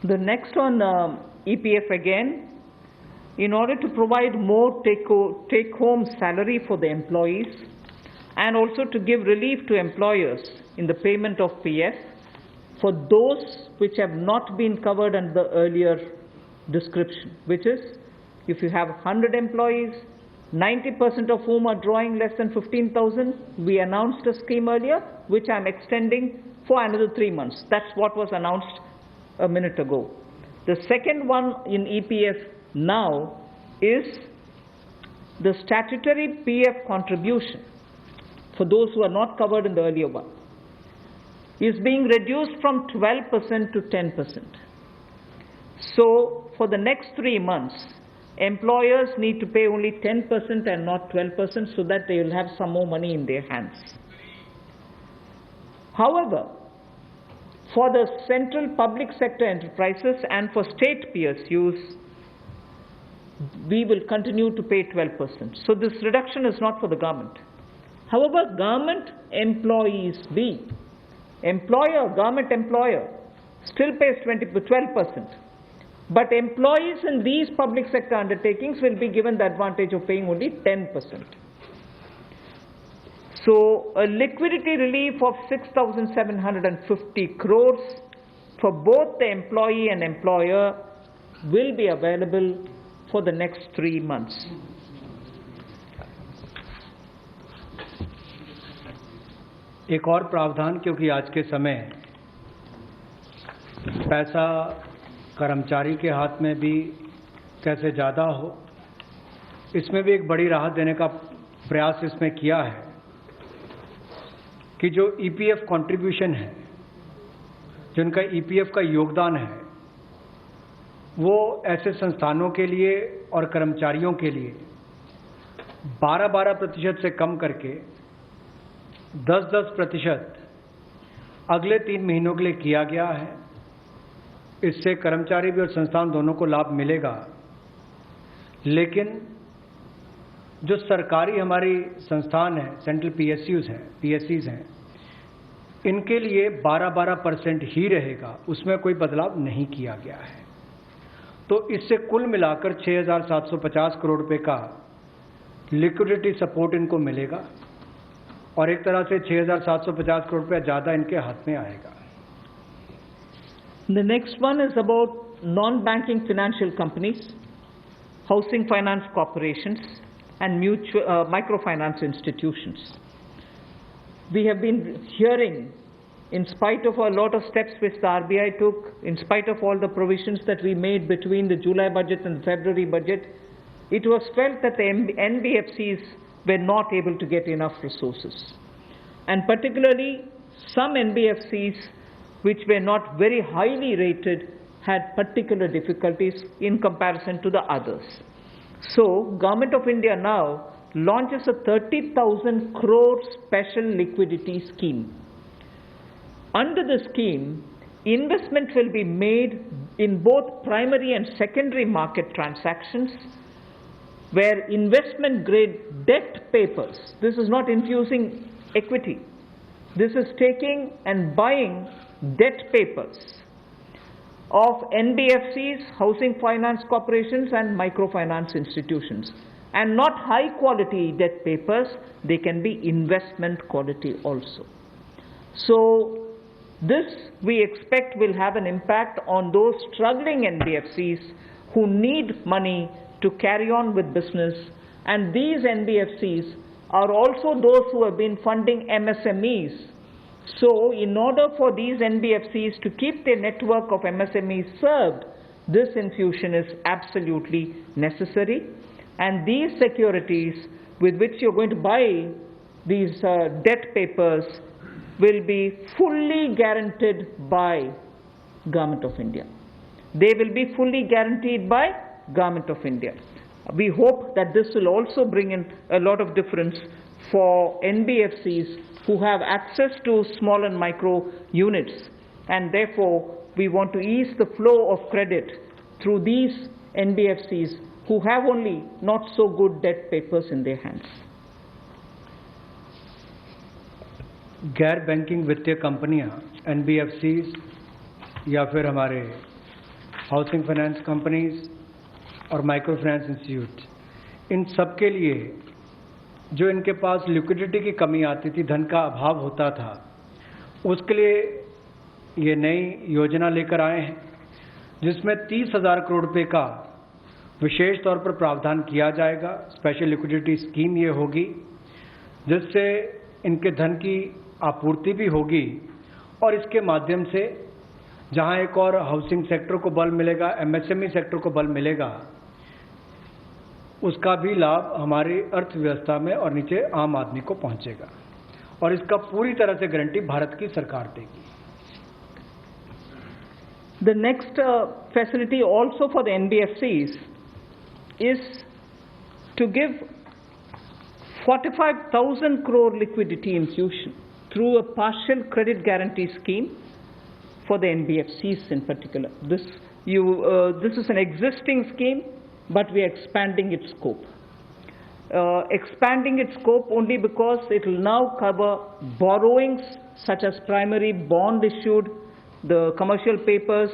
The next on EPF again, in order to provide more take-home salary for the employees and also to give relief to employers in the payment of PF for those which have not been covered under the earlier description, which is if you have 100 employees, 90% of whom are drawing less than 15,000, we announced a scheme earlier, which I'm extending for another 3 months. That's what was announced a minute ago. The second one in EPF now is the statutory PF contribution for those who are not covered in the earlier one is being reduced from 12% to 10%. So for the next 3 months, employers need to pay only 10% and not 12% so that they will have some more money in their hands. However, for the central public sector enterprises and for state PSUs, we will continue to pay 12%. So this reduction is not for the government. However, government employees government employer still pays 12%. But employees in these public sector undertakings will be given the advantage of paying only 10%. So a liquidity relief of 6,750 crores for both the employee and employer will be available for the next 3 months. एक और प्रावधान, क्योंकि आज के समय पैसा कर्मचारी के हाथ में भी कैसे ज़्यादा हो, इसमें भी एक बड़ी राहत देने का प्रयास इसमें किया है कि जो EPF कंट्रीब्यूशन है, जिनका EPF का योगदान है, वो ऐसे संस्थानों के लिए और कर्मचारियों के लिए 12% से कम करके 10% अगले 3 महीनों के लिए किया गया है। इससे कर्मचारी भी और संस्थान दोनों को लाभ मिलेगा, लेकिन जो सरकारी हमारी संस्थान है, सेंट्रल PSCs हैं, इनके लिए 12% ही रहेगा, उसमें कोई बदलाव नहीं किया गया है। तो इससे कुल मिलाकर 6,750 करोड़ रुपए का लिक्विडिटी सपोर्ट इनको मिलेगा और एक तरह से 6,750 करोड़ रुपया ज़्यादा इनके हाथ में आएगा। The next one is about non-banking financial companies, housing finance corporations, and microfinance institutions. We have been hearing, in spite of a lot of steps which the RBI took, in spite of all the provisions that we made between the July budget and the February budget, it was felt that the NBFCs were not able to get enough resources. And particularly, some NBFCs which were not very highly rated had particular difficulties in comparison to the others. So, Government of India now launches a 30,000 crore special liquidity scheme. Under the scheme, investment will be made in both primary and secondary market transactions where investment grade debt papers, this is not infusing equity, this is taking and buying debt papers of NBFCs, housing finance corporations and microfinance institutions, and not high quality debt papers, they can be investment quality also. So this we expect will have an impact on those struggling NBFCs who need money to carry on with business, and these NBFCs are also those who have been funding MSMEs. So in order for these NBFCs to keep their network of MSMEs served, this infusion is absolutely necessary, and these securities with which you're going to buy these debt papers will be fully guaranteed by Government of India. They will be fully guaranteed by Government of India. We hope that this will also bring in a lot of difference for NBFCs who have access to small and micro units, and therefore we want to ease the flow of credit through these NBFCs who have only not so good debt papers in their hands. गैर banking वित्तीय कंपनियां NBFCs या फिर हमारे housing finance companies और micro finance institute, इन सब के लिए जो इनके पास लिक्विडिटी की कमी आती थी, धन का अभाव होता था, उसके लिए ये नई योजना लेकर आए हैं जिसमें 30,000 करोड़ रुपए का विशेष तौर पर प्रावधान किया जाएगा। स्पेशल लिक्विडिटी स्कीम ये होगी जिससे इनके धन की आपूर्ति भी होगी और इसके माध्यम से जहां एक और हाउसिंग सेक्टर को बल मिलेगा, एमएसएमई सेक्टर को बल मिलेगा, उसका भी लाभ हमारी अर्थव्यवस्था में और नीचे आम आदमी को पहुंचेगा और इसका पूरी तरह से गारंटी भारत की सरकार देगी। The next facility also for the NBFCs is to give 45,000 crore liquidity infusion through a partial credit guarantee scheme for the NBFCs in particular. This is an existing scheme, but we are expanding its scope. Expanding its scope only because it will now cover borrowings such as primary bond issued, the commercial papers.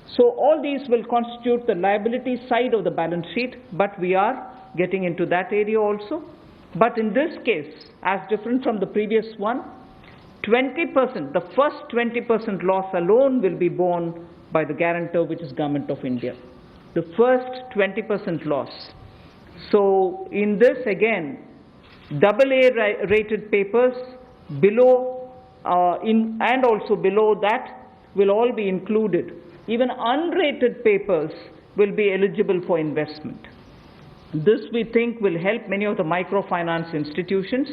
So all these will constitute the liability side of the balance sheet, but we are getting into that area also. But in this case, as different from the previous one, 20%, the first 20% loss alone will be borne by the guarantor, which is Government of India. The first 20% loss. So in this again, AA rated papers below and also below that will all be included. Even unrated papers will be eligible for investment. This we think will help many of the microfinance institutions,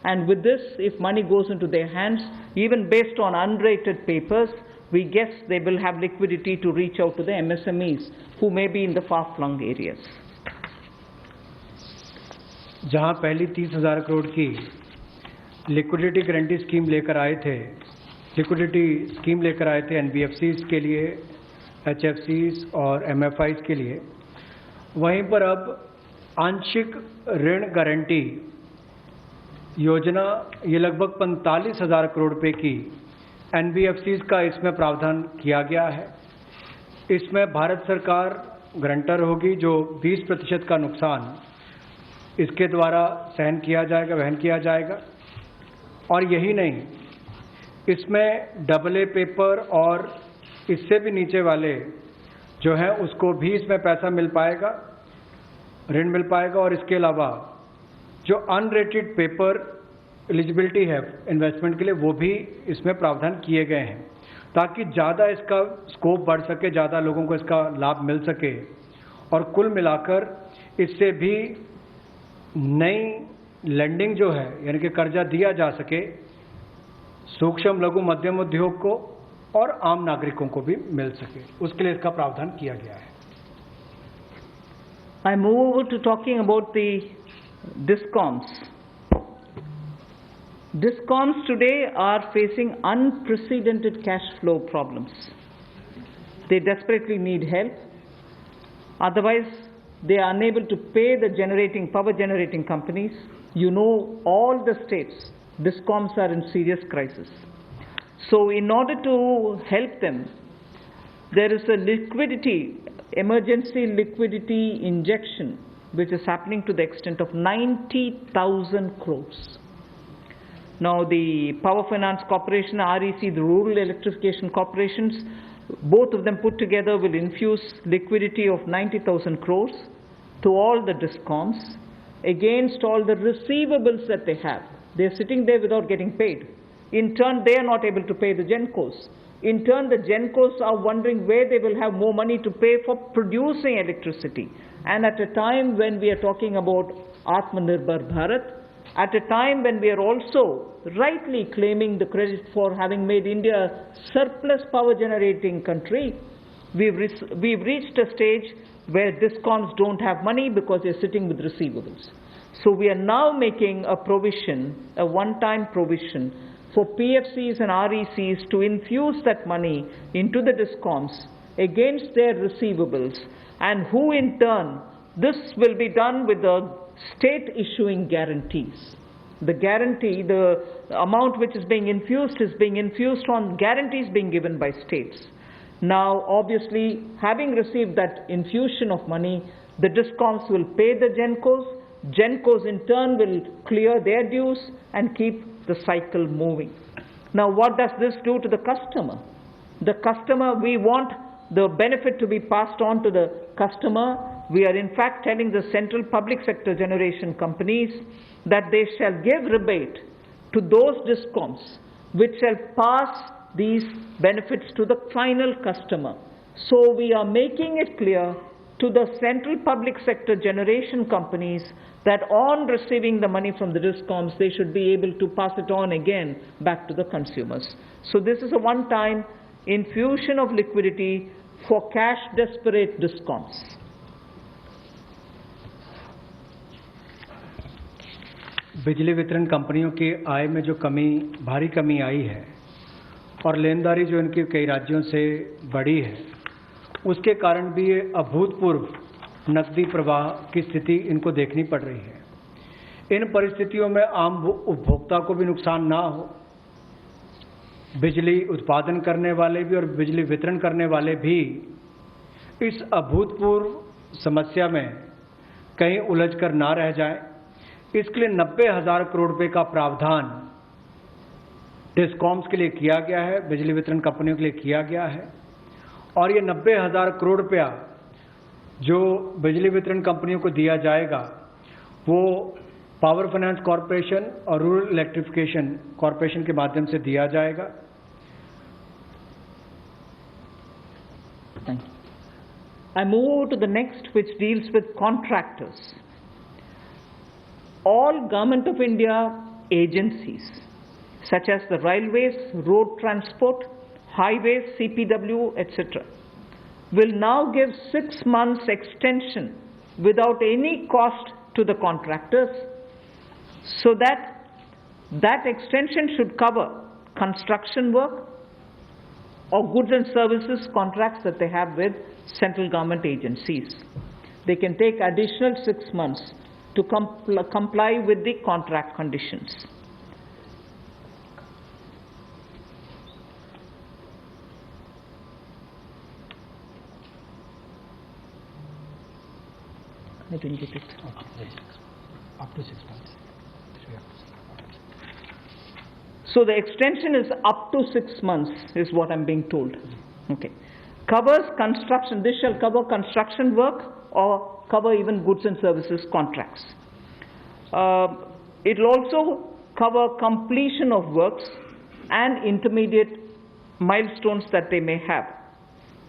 and with this, if money goes into their hands, even based on unrated papers, we guess they will have liquidity to reach out to the MSMEs who may be in the far-flung areas. जहां पहली 30,000 करोड़ की liquidity guarantee scheme लेकर आए थे, NBFCs के लिए, एचएफसीज और MFIs के लिए, वहीं पर अब आंशिक ऋण गारंटी योजना ये लगभग 45,000 करोड़ रुपए की एनबीएफसीज का इसमें प्रावधान किया गया है। इसमें भारत सरकार गारंटर होगी, जो 20% का नुकसान इसके द्वारा वहन किया जाएगा। और यही नहीं, इसमें AA पेपर और इससे भी नीचे वाले जो हैं उसको भी इसमें पैसा मिल पाएगा, ऋण मिल पाएगा। और इसके अलावा जो अनरेटेड पेपर एलिजिबिलिटी है इन्वेस्टमेंट के लिए, वो भी इसमें प्रावधान किए गए हैं ताकि ज़्यादा इसका स्कोप बढ़ सके, ज़्यादा लोगों को इसका लाभ मिल सके और कुल मिलाकर इससे भी नई लेंडिंग जो है, यानी कि कर्जा दिया जा सके सूक्ष्म लघु मध्यम उद्योग को और आम नागरिकों को भी मिल सके, उसके लिए इसका प्रावधान किया गया है। I move over to talking about the DISCOMs. DISCOMs today are facing unprecedented cash flow problems. They desperately need help. Otherwise, they are unable to pay the power generating companies. You know, all the states, DISCOMs are in serious crisis. So in order to help them, there is a emergency liquidity injection which is happening to the extent of 90,000 crores. Now the Power Finance Corporation, REC, the Rural Electrification Corporations, both of them put together will infuse liquidity of 90,000 crores to all the DISCOMs against all the receivables that they have. They are sitting there without getting paid. In turn, they are not able to pay the GENCOs. In turn, the GENCOs are wondering where they will have more money to pay for producing electricity. And at a time when we are talking about Atmanirbhar Bharat, at a time when we are also rightly claiming the credit for having made India a surplus power generating country, we've reached a stage where DISCOMs don't have money because they're sitting with receivables. So we are now making a provision, a one-time provision for PFCs and RECs to infuse that money into the DISCOMs against their receivables, and who in turn, this will be done with the state issuing guarantees. The guarantee, the amount which is being infused on guarantees being given by states. Now, obviously, having received that infusion of money, the DISCOMs will pay the GENCOs. GENCOs in turn will clear their dues and keep the cycle moving. Now, what does this do to the customer? The customer, we want the benefit to be passed on to the customer. We are in fact telling the central public sector generation companies that they shall give rebate to those DISCOMs which shall pass these benefits to the final customer. So we are making it clear to the central public sector generation companies that on receiving the money from the DISCOMs, they should be able to pass it on again back to the consumers. So this is a one-time infusion of liquidity for cash-desperate DISCOMs. बिजली वितरण कंपनियों की आय में जो भारी कमी आई है और लेनदारी जो इनकी कई राज्यों से बढ़ी है, उसके कारण भी ये अभूतपूर्व नकदी प्रवाह की स्थिति इनको देखनी पड़ रही है। इन परिस्थितियों में आम उपभोक्ता को भी नुकसान ना हो, बिजली उत्पादन करने वाले भी और बिजली वितरण करने वाले भी इस अभूतपूर्व समस्या में कहीं उलझकर ना रह जाएं, इसके लिए 90,000 करोड़ रुपए का प्रावधान डिस्कॉम्स के लिए किया गया है, बिजली वितरण कंपनियों के लिए किया गया है। और ये 90,000 करोड़ रुपया जो बिजली वितरण कंपनियों को दिया जाएगा वो पावर फाइनेंस कॉरपोरेशन और रूरल इलेक्ट्रिफिकेशन कॉरपोरेशन के माध्यम से दिया जाएगा। Thank you. I move to the next, which deals with contractors. All Government of India agencies, such as the railways, road transport, highways, CPW, etc., will now give 6 months extension without any cost to the contractors, so that extension should cover construction work or goods and services contracts that they have with central government agencies. They can take additional 6 months to comply with the contract conditions. I didn't get it. Okay. Up to 6 months. So the extension is up to 6 months, is what I'm being told. Okay. Covers construction. This shall cover construction work or cover even goods and services contracts. It will also cover completion of works and intermediate milestones that they may have.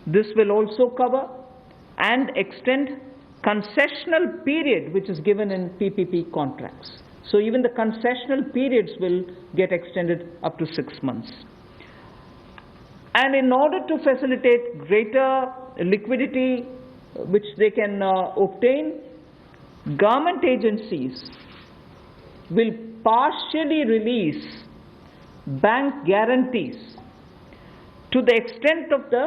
This will also cover and extend concessional period which is given in PPP contracts. So even the concessional periods will get extended up to 6 months. And in order to facilitate greater liquidity which they can obtain, government agencies will partially release bank guarantees to the extent of the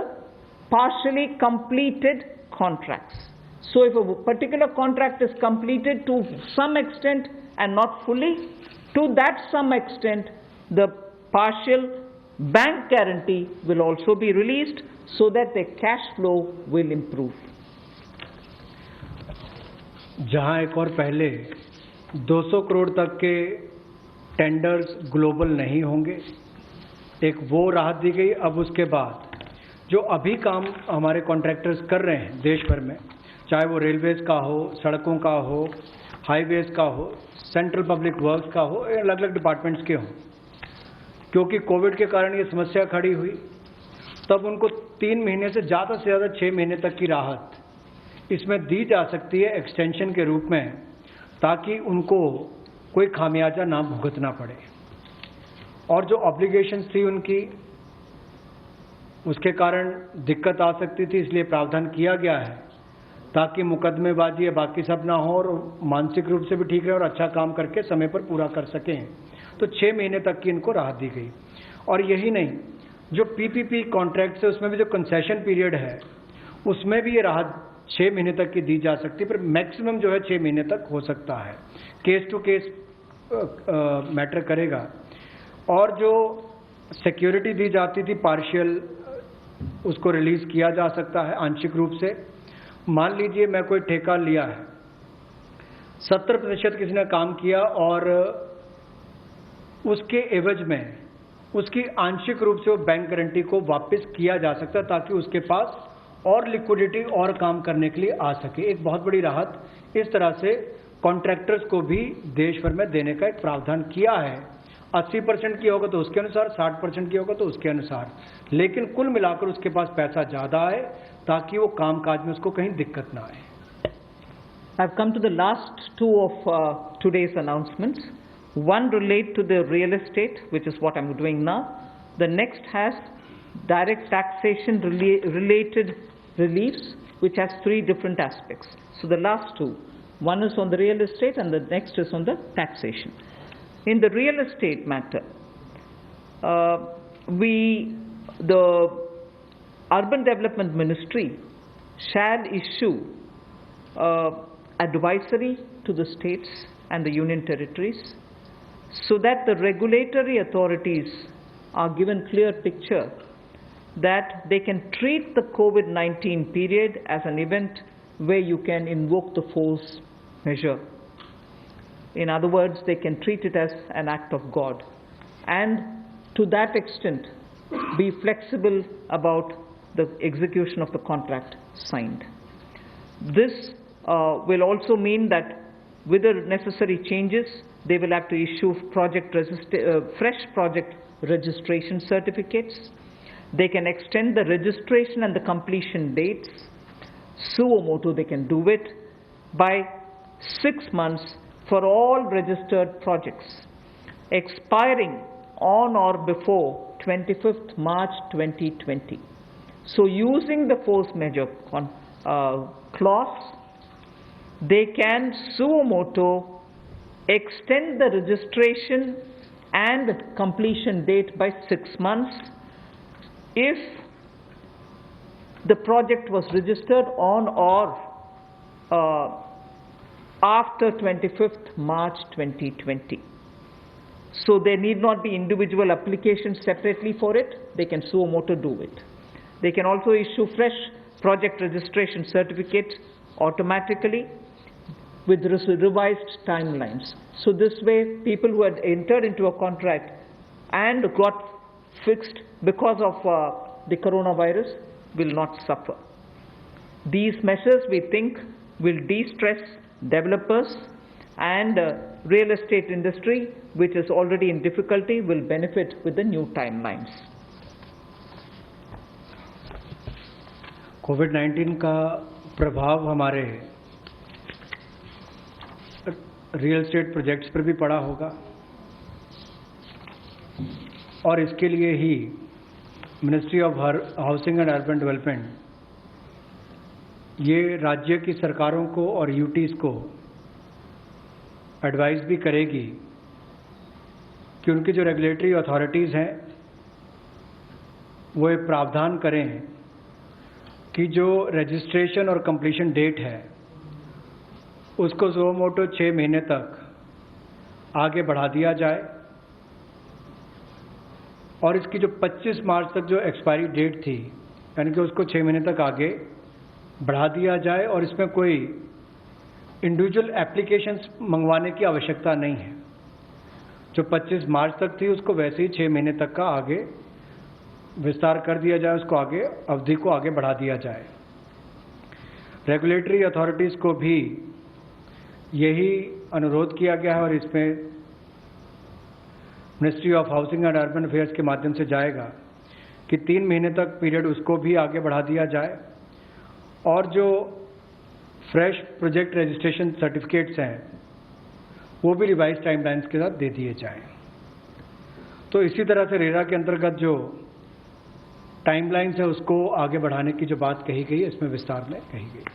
partially completed contracts. So if a particular contract is completed to some extent and not fully, to that some extent the partial bank guarantee will also be released so that the cash flow will improve. जहां एक और पहले 200 करोड़ तक के tenders global नहीं होंगे, एक वो राहत दी गई। अब उसके बाद जो अभी काम हमारे कॉन्ट्रैक्टर्स कर रहे हैं देश भर में, चाहे वो रेलवेज का हो, सड़कों का हो, हाईवेज का हो, सेंट्रल पब्लिक वर्क्स का हो, अलग अलग डिपार्टमेंट्स के हों, क्योंकि कोविड के कारण ये समस्या खड़ी हुई, तब उनको 3 महीने से ज़्यादा 6 महीने तक की राहत इसमें दी जा सकती है एक्सटेंशन के रूप में, ताकि उनको कोई खामियाजा ना भुगतना पड़े। और जो ऑब्लिगेशंस थी उनकी, उसके कारण दिक्कत आ सकती थी, इसलिए प्रावधान किया गया है ताकि मुकदमेबाजी या बाकी सब ना हो और मानसिक रूप से भी ठीक रहे और अच्छा काम करके समय पर पूरा कर सकें। तो 6 महीने तक की इनको राहत दी गई। और यही नहीं, जो पीपीपी कॉन्ट्रैक्ट्स है उसमें भी जो कंसेशन पीरियड है उसमें भी ये राहत 6 महीने तक की दी जा सकती है, पर मैक्सिमम जो है 6 महीने तक हो सकता है। केस टू केस मैटर करेगा। और जो सिक्योरिटी दी जाती थी पार्शियल उसको रिलीज किया जा सकता है आंशिक रूप से। मान लीजिए मैं कोई ठेका लिया है, 70% किसी ने काम किया और उसके एवज में उसकी आंशिक रूप से वो बैंक गारंटी को वापस किया जा सकता है ताकि उसके पास और लिक्विडिटी और काम करने के लिए आ सके। एक बहुत बड़ी राहत इस तरह से कॉन्ट्रैक्टर्स को भी देश भर में देने का एक प्रावधान किया है। 80% की होगा तो उसके अनुसार, 60% की होगा तो उसके अनुसार, लेकिन कुल मिलाकर उसके पास पैसा ज्यादा है ताकि वो कामकाज में उसको कहीं दिक्कत ना आए। I've come to the last two of today's announcements. One relate to the real estate, which is what I'm doing now. The next has direct taxation related reliefs, which has three different aspects. So the last two, one is on the real estate and the next is on the taxation. In the real estate matter, the Urban Development Ministry shall issue advisory to the states and the union territories so that the regulatory authorities are given clear picture that they can treat the COVID-19 period as an event where you can invoke the force measure. In other words, they can treat it as an act of God, and to that extent be flexible about the execution of the contract signed. This will also mean that with the necessary changes, they will have to issue fresh project registration certificates. They can extend the registration and the completion dates. Suo motu, they can do it by 6 months for all registered projects, expiring on or before 25th March 2020. So using the force majeure clause, they can suo motu extend the registration and completion date by 6 months if the project was registered on or after 25th March 2020. So there need not be individual applications separately for it. They can suo motu do it. They can also issue fresh project registration certificates automatically with revised timelines. So this way, people who had entered into a contract and got fixed because of the coronavirus will not suffer. These measures, we think, will de-stress developers, and real estate industry, which is already in difficulty, will benefit with the new timelines. कोविड-19 का प्रभाव हमारे real estate projects पर भी पड़ा होगा और इसके लिए ही ministry of housing and urban development ये राज्य की सरकारों को और यूटीज़ को एडवाइस भी करेगी कि उनकी जो रेगुलेटरी अथॉरिटीज़ हैं वो एक प्रावधान करें कि जो रजिस्ट्रेशन और कंप्लीशन डेट है उसको सुओ मोटो 6 महीने तक आगे बढ़ा दिया जाए और इसकी जो 25 मार्च तक जो एक्सपायरी डेट थी यानी कि उसको 6 महीने तक आगे बढ़ा दिया जाए और इसमें कोई इंडिविजुअल एप्लीकेशंस मंगवाने की आवश्यकता नहीं है। जो 25 मार्च तक थी उसको वैसे ही 6 महीने तक का आगे विस्तार कर दिया जाए, उसको आगे अवधि को आगे बढ़ा दिया जाए। रेगुलेटरी अथॉरिटीज़ को भी यही अनुरोध किया गया है और इसमें ministry of housing and urban affairs के माध्यम से जाएगा कि 3 महीने तक पीरियड उसको भी आगे बढ़ा दिया जाए और जो फ्रेश प्रोजेक्ट रजिस्ट्रेशन सर्टिफिकेट्स हैं वो भी रिवाइज टाइमलाइंस के साथ दे दिए जाएं। तो इसी तरह से रेरा के अंतर्गत जो टाइमलाइंस है उसको आगे बढ़ाने की जो बात कही गई इसमें विस्तार में कही गई।